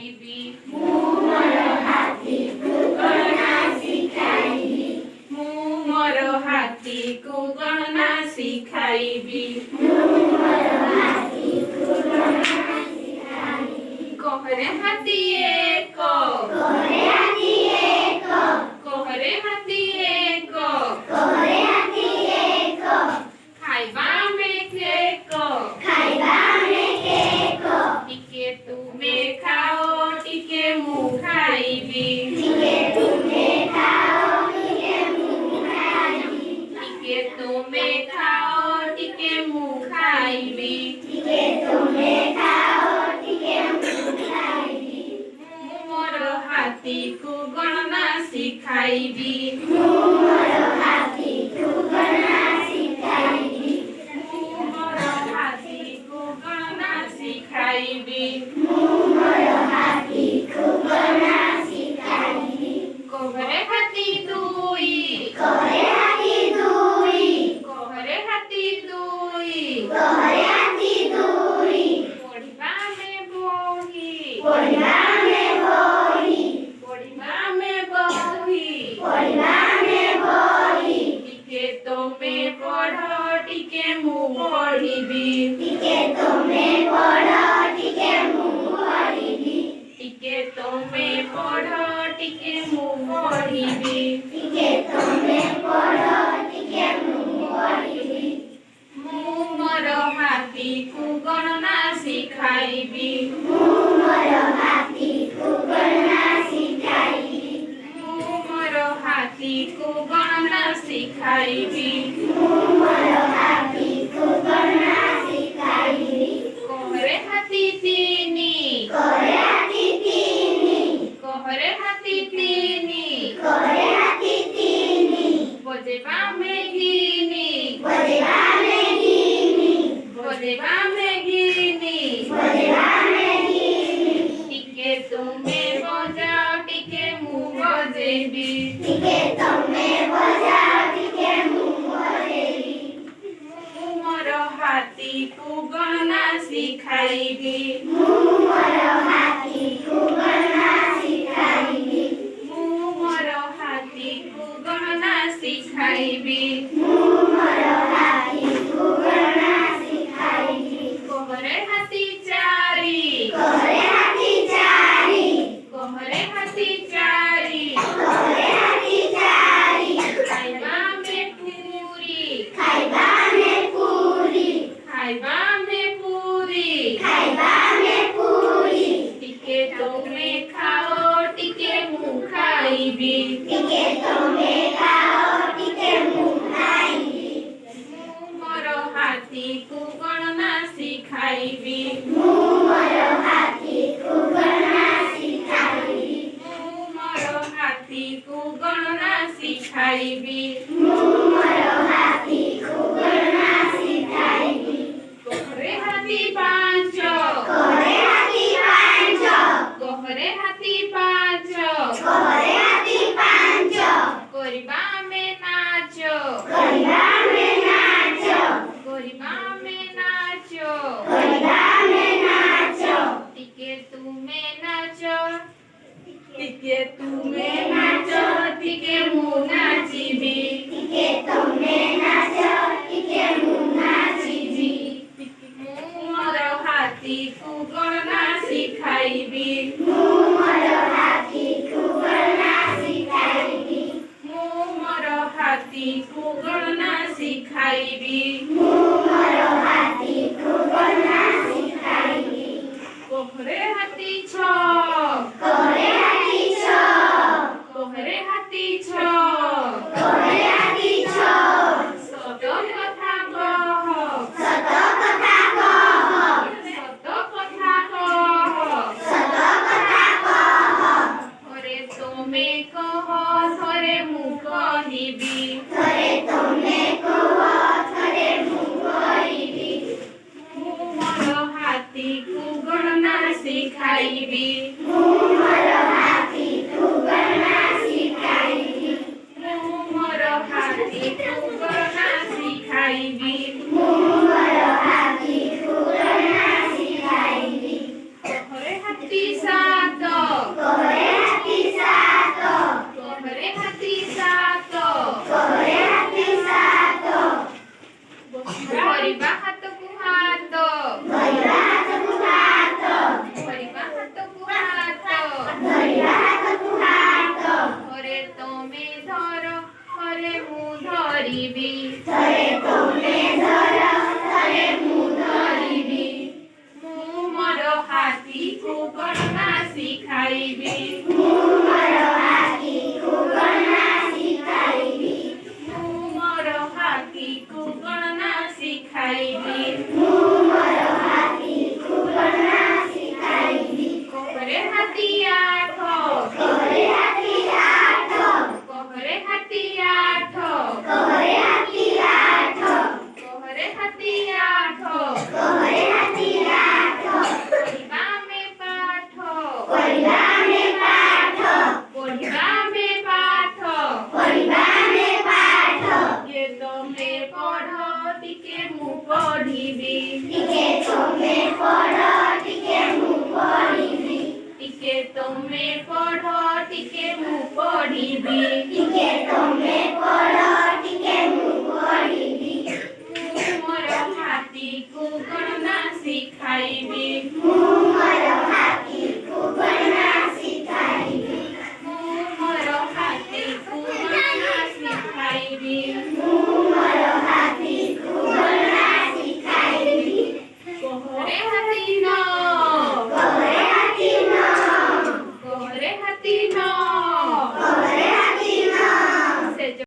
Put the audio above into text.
ଶିଖାଇବି ମୁଁ ମୋର ହାତୀକୁ ଗଣନା ଶିଖାଇବି ମୁଁ ମୋର ହାତୀକୁ ଗଣନା ଶିଖାଇବି କହରେ ହାତୀ ଏକ କହରେ ହାତୀ ଏକ ଖାଇବା ଆମେ କେକ ଟିକେ ତୁମେ ଖାଅ ଟିକେ ମୁଁ ଖାଇବି ଟିକେ ତୁମେ ଖାଅ ଟିକେ ମୁଁ ଖାଇବି ମୁଁ ମୋର ହାତୀକୁ ଗଣନା ଶିଖାଇବି ମୁଁ ମୋର ହାତୀକୁ ଗଣନା ଶିଖାଇବି କହରେ ହାତୀ ଦୁଇ କହରେ ହାତୀ ଦୁଇ ପଢ଼ିବା ଆମେ ବହି ଟିକେ ତମେ ପଢ଼ ଟିକେ ମୁଁ ପଢ଼ିବି ଟିକେ ତମେ ପଢ଼ ଟିକେ ମୁଁ ପଢ଼ିବି ମୁଁ ମୋର ହାତୀକୁ ଗଣନା ଶିଖାଇବି ମୁଁ ମୋର ହାତୀକୁ ଗଣନା ଶିଖାଇବି କହରେ ହାତୀ ତିନି ବଜେଇବା ଆମେ ଗିନି ଟିକେ ତୁମେ ବଜାଅ ଟିକେ ମୁଁ ବଜେଇବି ମୁଁ ମୋର ହାତୀକୁ ଗଣନା ଶିଖାଇବି ମୁଁ ମୋର ହାତୀକୁ ଗଣନା ଶିଖାଇବି କହରେ ହାତୀ ଚାରି ଖାଇବା ଆମେ ପୁରୀ ଟିକେ ତୁମେ ଖାଅ ଟିକେ ମୁଁ ଖାଇବି ମୁଁ ମୋର ହାତୀକୁ ଗଣନା ଶିଖାଇବି ମୁଁ ମୋର ହାତୀକୁ ଗଣନା ଶିଖାଇବି କହରେ ହାତୀ ପାଞ୍ଚ କରିବା ଆମେ ନାଚ ଟିକେ ତୁମେ ନାଚ ଟିକେ ମୁଁ ନାଚିବି ମୁଁ ମୋର ହାତୀକୁ ଗଣନା ଶିଖାଇବି ମୁଁ ମୋର ହାତୀକୁ ଗଣନା ଶିଖାଇବି କହରେ ହାତୀ ଛଅ ସତ କଥା କହ ଥରେ ତମେ କହ ଥରେ ମୁଁ କହିବି ମୁଁ ମୋର ହାତୀକୁ ଗଣନା ଶିଖାଇବି ମୁଁ ମୋର ହାତୀକୁ ଗଣନା ଶିଖାଇବି କହରେ ହାତୀ ସାତ गणना शिखाइबी ମୁଁ ମୋର ହାତୀକୁ ଗଣନା ଶିଖାଇବି ମୁଁ ମୋର ହାତୀକୁ ଗଣନା ଶିଖାଇବି ମୁଁ ମୋର ହାତୀକୁ ଗଣନା ଶିଖାଇବି କହରେ ହାତୀ ଆଠ କହରେ ହାତୀ ଆଠ କହରେ ହାତୀ ଆଠ କହରେ ହାତୀ ଆଠ କହରେ ହାତୀ ଆଠ କହରେ ହାତୀ ଆଠ ପଢ଼ିବା ଆମେ ପାଠ ପଢ଼ିବା ଆମେ ପାଠ ପଢ଼ିବା ଆମେ ପାଠ ପଢ଼ିବା ଆମେ ପାଠ ଟିକେ ତମେ ପଢ଼ ଟିକେ ମୁଁ ପଢ଼ିବି ଟିକେ ତମେ ପଢ଼ ଟିକେ ମୁଁ ପଢ଼ିବି ଟିକେ ତମେ ପଢ଼ ଟିକେ ମୁଁ ପଢ଼ିବି ଟିକେ ତମେ ପଢ଼ ଟିକେ ମୁଁ ପଢ଼ିବି ମୁଁ ମୋର ହାତୀକୁ ଗଣନା ଶିଖାଇବି ମୁଁ ମୋର